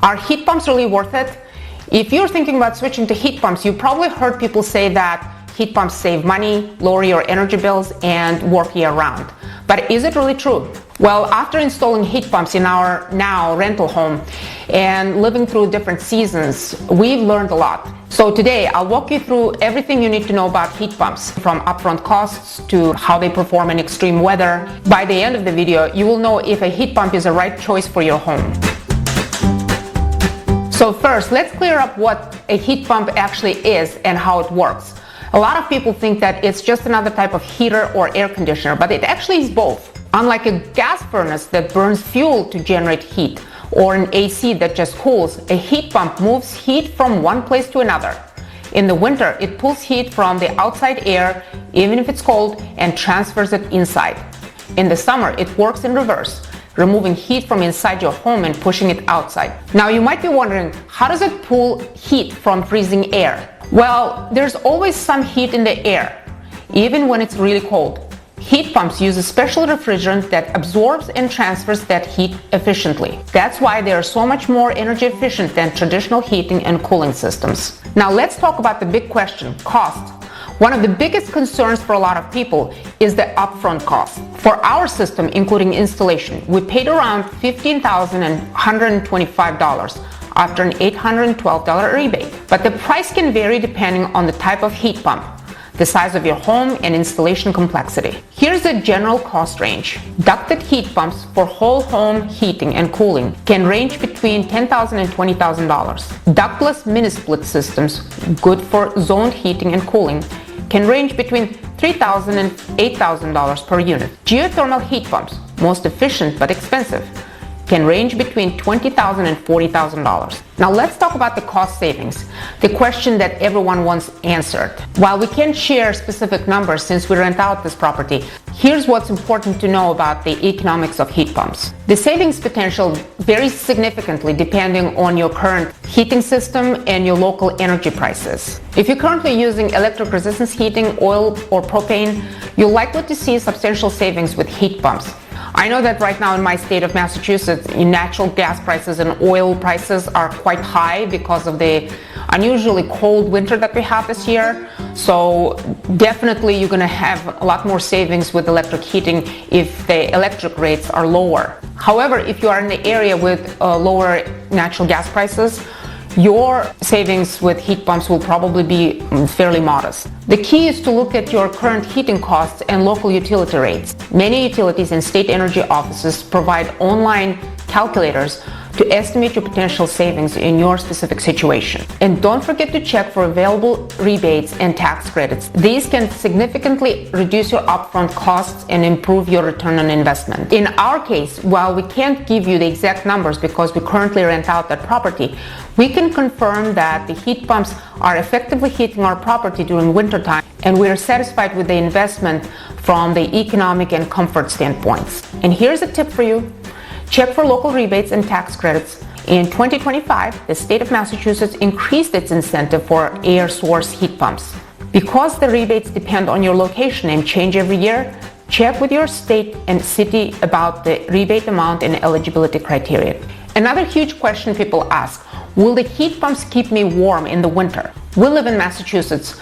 Are heat pumps really worth it? If you're thinking about switching to heat pumps, you probably heard people say that heat pumps save money, lower your energy bills, and work year-round. But is it really true? Well, after installing heat pumps in our now rental home and living through different seasons, we've learned a lot. So today, I'll walk you through everything you need to know about heat pumps, from upfront costs to how they perform in extreme weather. By the end of the video, you will know if a heat pump is the right choice for your home. So first, let's clear up what a heat pump actually is and how it works. A lot of people think that it's just another type of heater or air conditioner, but it actually is both. Unlike a gas furnace that burns fuel to generate heat, or an AC that just cools, a heat pump moves heat from one place to another. In the winter, it pulls heat from the outside air, even if it's cold, and transfers it inside. In the summer, it works in reverse, removing heat from inside your home and pushing it outside. Now you might be wondering, how does it pull heat from freezing air? Well, there's always some heat in the air, even when it's really cold. Heat pumps use a special refrigerant that absorbs and transfers that heat efficiently. That's why they are so much more energy efficient than traditional heating and cooling systems. Now let's talk about the big question, cost. One of the biggest concerns for a lot of people is the upfront cost. For our system, including installation, we paid around $15,125 after an $812 rebate. But the price can vary depending on the type of heat pump, the size of your home, and installation complexity. Here's the general cost range. Ducted heat pumps for whole home heating and cooling can range between $10,000 and $20,000. Ductless mini-split systems, good for zoned heating and cooling, can range between $3,000 and $8,000 per unit. Geothermal heat pumps, most efficient but expensive, can range between $20,000 and $40,000. Now let's talk about the cost savings, the question that everyone wants answered. While we can't share specific numbers since we rent out this property, here's what's important to know about the economics of heat pumps. The savings potential varies significantly depending on your current heating system and your local energy prices. If you're currently using electric resistance heating, oil, or propane, you're likely to see substantial savings with heat pumps. I know that right now in my state of Massachusetts, natural gas prices and oil prices are quite high because of the unusually cold winter that we have this year. So definitely you're going to have a lot more savings with electric heating if the electric rates are lower. However, if you are in the area with lower natural gas prices, your savings with heat pumps will probably be fairly modest. The key is to look at your current heating costs and local utility rates. Many utilities and state energy offices provide online calculators to estimate your potential savings in your specific situation. And don't forget to check for available rebates and tax credits. These can significantly reduce your upfront costs and improve your return on investment. In our case, while we can't give you the exact numbers because we currently rent out that property, we can confirm that the heat pumps are effectively heating our property during wintertime, and we are satisfied with the investment from the economic and comfort standpoints. And here's a tip for you. Check for local rebates and tax credits. In 2025, the state of Massachusetts increased its incentive for air source heat pumps. Because the rebates depend on your location and change every year, check with your state and city about the rebate amount and eligibility criteria. Another huge question people ask, will the heat pumps keep me warm in the winter? We live in Massachusetts,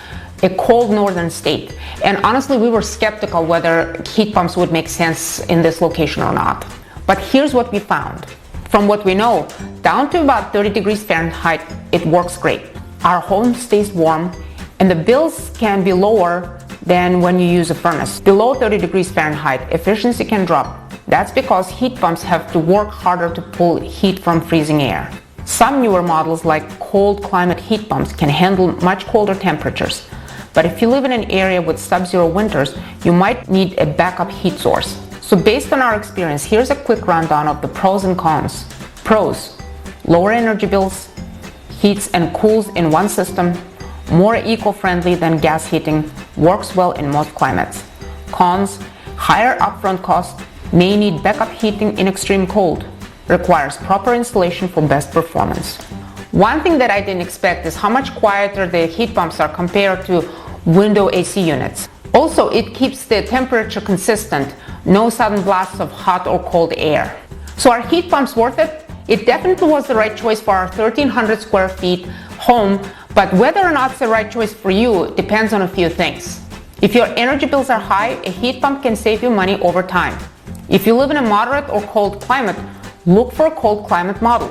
a cold northern state, and honestly we were skeptical whether heat pumps would make sense in this location or not. But here's what we found. From what we know, down to about 30 degrees Fahrenheit, it works great. Our home stays warm, and the bills can be lower than when you use a furnace. Below 30 degrees Fahrenheit, efficiency can drop. That's because heat pumps have to work harder to pull heat from freezing air. Some newer models like cold climate heat pumps can handle much colder temperatures. But if you live in an area with sub-zero winters, you might need a backup heat source. So based on our experience, here's a quick rundown of the pros and cons. Pros: lower energy bills, heats and cools in one system, more eco-friendly than gas heating, works well in most climates. Cons: higher upfront costs, may need backup heating in extreme cold, requires proper installation for best performance. One thing that I didn't expect is how much quieter the heat pumps are compared to window AC units. Also, it keeps the temperature consistent, no sudden blasts of hot or cold air. So are heat pumps worth it? It definitely was the right choice for our 1,300 square feet home, but whether or not it's the right choice for you depends on a few things. If your energy bills are high, a heat pump can save you money over time. If you live in a moderate or cold climate, look for a cold climate model.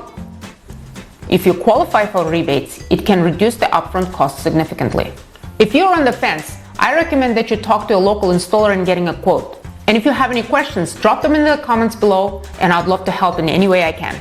If you qualify for rebates, it can reduce the upfront cost significantly. If you're on the fence, I recommend that you talk to a local installer and getting a quote. And if you have any questions, drop them in the comments below, and I'd love to help in any way I can.